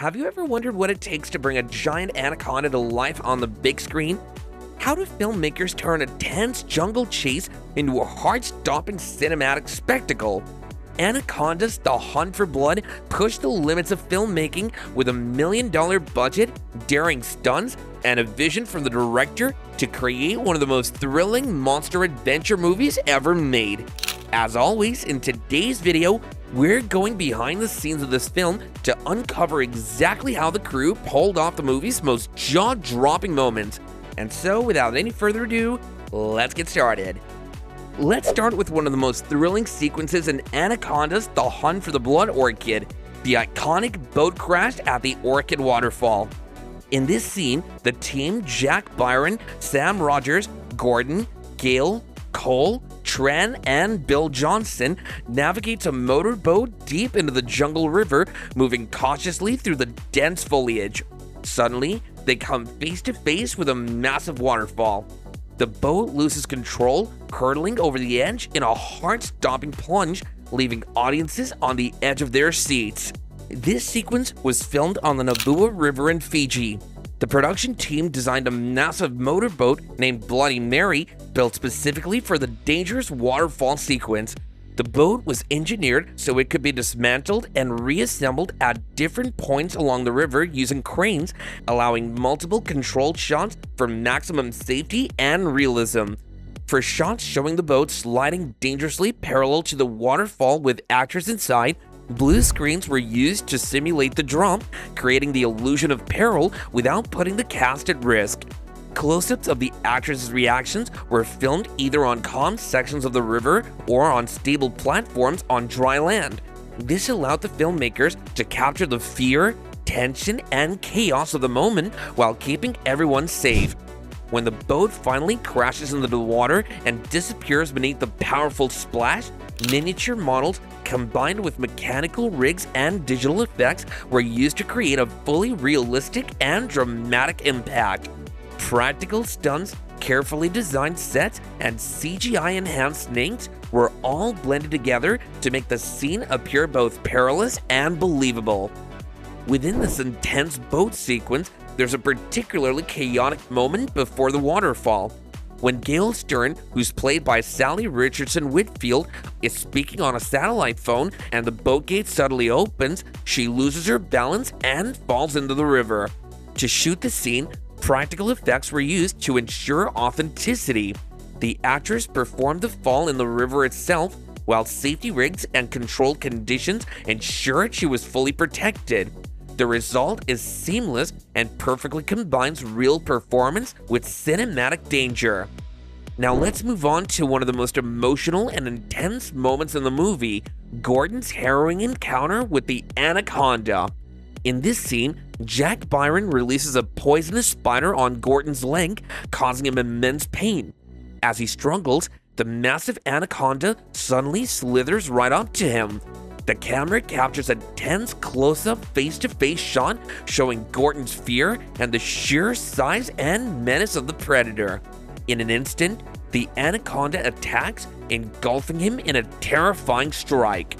Have you ever wondered what it takes to bring a giant anaconda to life on the big screen? How do filmmakers turn a tense jungle chase into a heart-stopping cinematic spectacle? Anacondas: The Hunt for Blood pushed the limits of filmmaking with $1 million budget, daring stunts, and a vision from the director to create one of the most thrilling monster adventure movies ever made. As always, in today's video, we're going behind the scenes of this film to uncover exactly how the crew pulled off the movie's most jaw-dropping moments. And so, without any further ado, let's get started. Let's start with one of the most thrilling sequences in Anacondas: The Hunt for the Blood Orchid, the iconic boat crash at the Orchid Waterfall. In this scene, the team Jack Byron, Sam Rogers, Gordon, Gale, Cole, Tran, and Bill Johnson navigates a motorboat deep into the jungle river, moving cautiously through the dense foliage. Suddenly, they come face to face with a massive waterfall. The boat loses control, hurtling over the edge in a heart-stopping plunge, leaving audiences on the edge of their seats. This sequence was filmed on the Nabua River in Fiji. The production team designed a massive motorboat named Bloody Mary, built specifically for the dangerous waterfall sequence. The boat was engineered so it could be dismantled and reassembled at different points along the river using cranes, allowing multiple controlled shots for maximum safety and realism. For shots showing the boat sliding dangerously parallel to the waterfall with actors inside, blue screens were used to simulate the drop, creating the illusion of peril without putting the cast at risk. Close-ups of the actors' reactions were filmed either on calm sections of the river or on stable platforms on dry land. This allowed the filmmakers to capture the fear, tension, and chaos of the moment while keeping everyone safe. When the boat finally crashes into the water and disappears beneath the powerful splash, miniature models combined with mechanical rigs and digital effects were used to create a fully realistic and dramatic impact. Practical stunts, carefully designed sets, and CGI-enhanced snakes were all blended together to make the scene appear both perilous and believable. Within this intense boat sequence, there's a particularly chaotic moment before the waterfall. When Gale Stern, who's played by Sally Richardson Whitfield, is speaking on a satellite phone and the boat gate suddenly opens, she loses her balance and falls into the river. To shoot the scene, practical effects were used to ensure authenticity. The actress performed the fall in the river itself, while safety rigs and controlled conditions ensured she was fully protected. The result is seamless and perfectly combines real performance with cinematic danger. Now let's move on to one of the most emotional and intense moments in the movie, Gordon's harrowing encounter with the Anaconda. In this scene, Jack Byron releases a poisonous spider on Gordon's leg, causing him immense pain. As he struggles, the massive anaconda suddenly slithers right up to him. The camera captures a tense close-up face-to-face shot showing Gordon's fear and the sheer size and menace of the predator. In an instant, the anaconda attacks, engulfing him in a terrifying strike.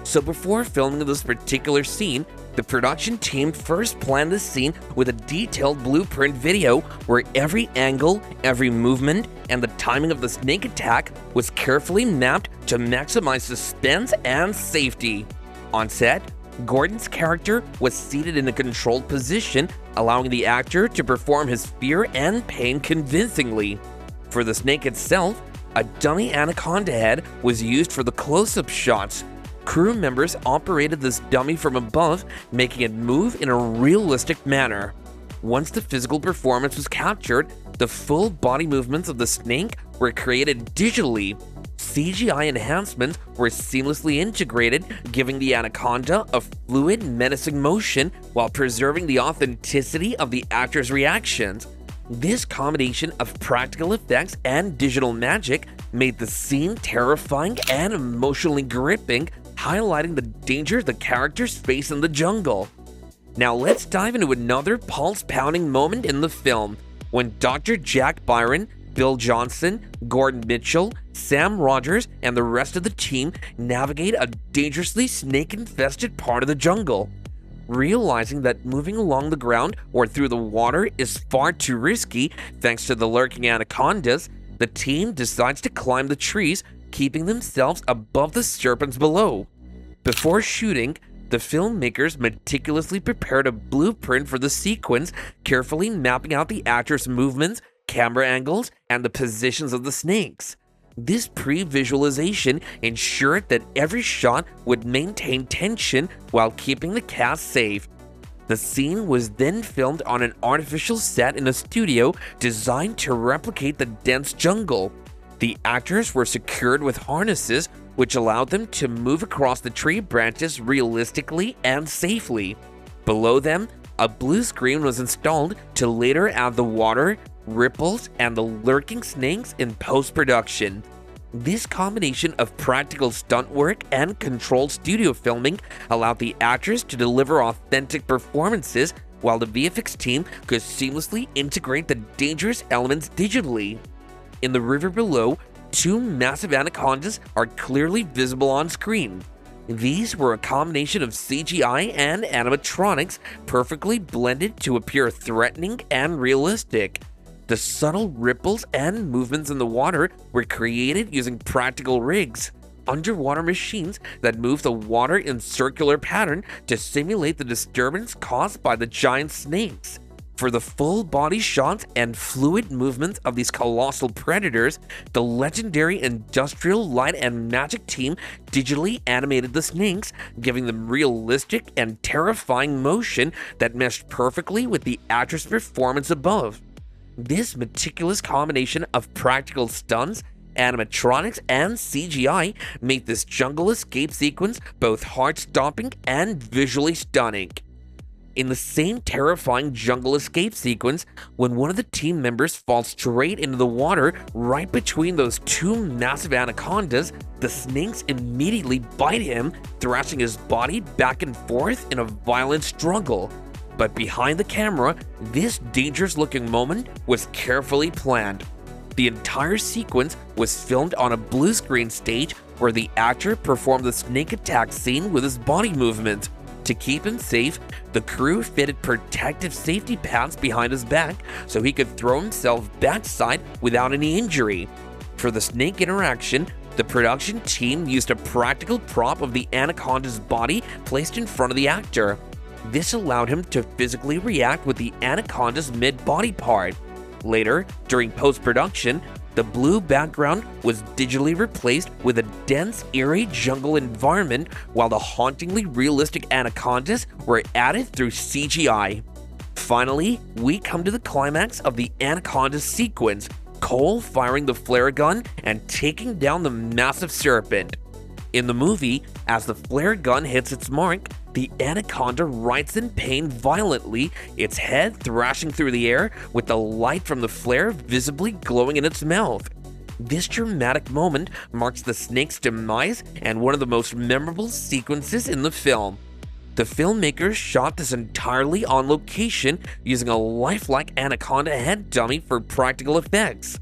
So before filming this particular scene, the production team first planned this scene with a detailed blueprint video where every angle, every movement, and the timing of the snake attack was carefully mapped to maximize suspense and safety. On set, Gordon's character was seated in a controlled position, allowing the actor to perform his fear and pain convincingly. For the snake itself, a dummy anaconda head was used for the close-up shots. Crew members operated this dummy from above, making it move in a realistic manner. Once the physical performance was captured, the full body movements of the snake were created digitally. CGI enhancements were seamlessly integrated, giving the anaconda a fluid, menacing motion while preserving the authenticity of the actors' reactions. This combination of practical effects and digital magic made the scene terrifying and emotionally gripping, highlighting the danger the characters face in the jungle. Now let's dive into another pulse-pounding moment in the film, when Dr. Jack Byron, Bill Johnson, Gordon Mitchell, Sam Rogers, and the rest of the team navigate a dangerously snake-infested part of the jungle. Realizing that moving along the ground or through the water is far too risky thanks to the lurking anacondas, the team decides to climb the trees, keeping themselves above the serpents below. Before shooting, the filmmakers meticulously prepared a blueprint for the sequence, carefully mapping out the actors' movements, camera angles, and the positions of the snakes. This pre-visualization ensured that every shot would maintain tension while keeping the cast safe. The scene was then filmed on an artificial set in a studio designed to replicate the dense jungle. The actors were secured with harnesses, which allowed them to move across the tree branches realistically and safely. Below them, a blue screen was installed to later add the water, ripples, and the lurking snakes in post-production. This combination of practical stunt work and controlled studio filming allowed the actors to deliver authentic performances, while the VFX team could seamlessly integrate the dangerous elements digitally. In the river below, two massive anacondas are clearly visible on screen. These were a combination of CGI and animatronics perfectly blended to appear threatening and realistic. The subtle ripples and movements in the water were created using practical rigs, underwater machines that move the water in circular pattern to simulate the disturbance caused by the giant snakes. For the full body shots and fluid movements of these colossal predators, the legendary Industrial Light and Magic team digitally animated the snakes, giving them realistic and terrifying motion that meshed perfectly with the actress' performance above. This meticulous combination of practical stunts, animatronics, and CGI made this jungle escape sequence both heart-stopping and visually stunning. In the same terrifying jungle escape sequence, when one of the team members falls straight into the water right between those two massive anacondas, the snakes immediately bite him, thrashing his body back and forth in a violent struggle. But behind the camera, this dangerous-looking moment was carefully planned. The entire sequence was filmed on a blue screen stage where the actor performed the snake attack scene with his body movement. To keep him safe, the crew fitted protective safety pads behind his back so he could throw himself backside without any injury. For the snake interaction, the production team used a practical prop of the anaconda's body placed in front of the actor. This allowed him to physically react with the anaconda's mid-body part. Later, during post-production, the blue background was digitally replaced with a dense, eerie jungle environment, while the hauntingly realistic anacondas were added through CGI. Finally, we come to the climax of the anaconda sequence, Cole firing the flare gun and taking down the massive serpent. In the movie, as the flare gun hits its mark, the anaconda writhes in pain violently, its head thrashing through the air with the light from the flare visibly glowing in its mouth. This dramatic moment marks the snake's demise and one of the most memorable sequences in the film. The filmmakers shot this entirely on location using a lifelike anaconda head dummy for practical effects.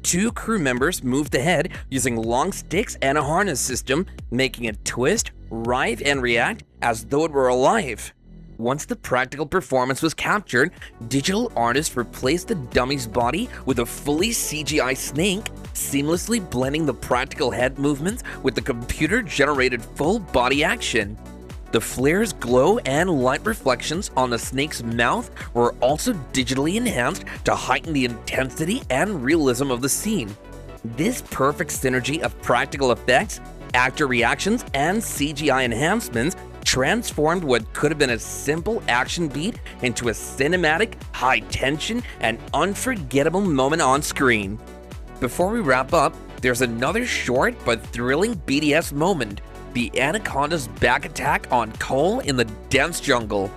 Two crew members moved the head using long sticks and a harness system, making it twist, writhe, and react as though it were alive. Once the practical performance was captured, digital artists replaced the dummy's body with a fully CGI snake, seamlessly blending the practical head movements with the computer-generated full body action. The flare's glow and light reflections on the snake's mouth were also digitally enhanced to heighten the intensity and realism of the scene. This perfect synergy of practical effects, actor reactions, and CGI enhancements transformed what could have been a simple action beat into a cinematic, high-tension, and unforgettable moment on screen. Before we wrap up, there's another short but thrilling BTS moment: the anaconda's back attack on Cole in the dense jungle.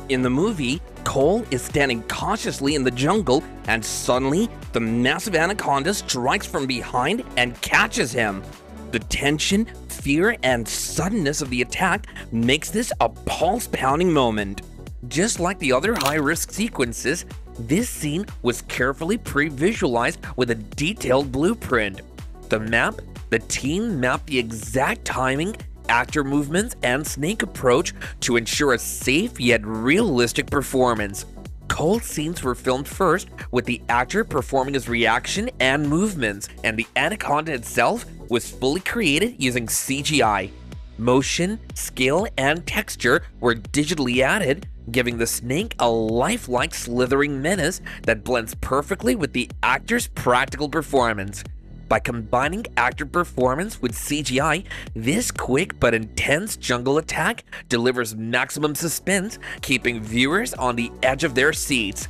In the movie, Cole is standing cautiously in the jungle, and suddenly, the massive anaconda strikes from behind and catches him. The tension, fear, and suddenness of the attack makes this a pulse-pounding moment. Just like the other high-risk sequences, this scene was carefully pre-visualized with a detailed blueprint. The team mapped the exact timing, actor movements and snake approach to ensure a safe yet realistic performance. Cold scenes were filmed first, with the actor performing his reaction and movements, and the anaconda itself was fully created using CGI. Motion, scale, and texture were digitally added, giving the snake a lifelike slithering menace that blends perfectly with the actor's practical performance. By combining actor performance with CGI, this quick but intense jungle attack delivers maximum suspense, keeping viewers on the edge of their seats.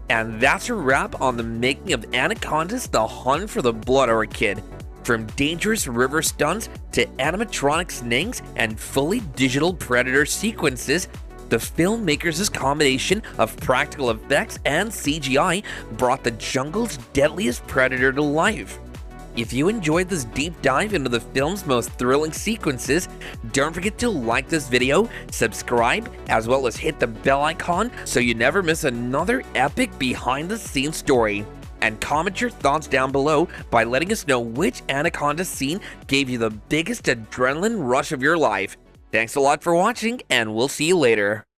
And that's a wrap on the making of Anacondas: The Hunt for the Blood Orchid. From dangerous river stunts to animatronic snakes and fully digital predator sequences, the filmmakers' combination of practical effects and CGI brought the jungle's deadliest predator to life. If you enjoyed this deep dive into the film's most thrilling sequences, don't forget to like this video, subscribe, as well as hit the bell icon so you never miss another epic behind-the-scenes story. And comment your thoughts down below by letting us know which Anaconda scene gave you the biggest adrenaline rush of your life. Thanks a lot for watching, and we'll see you later.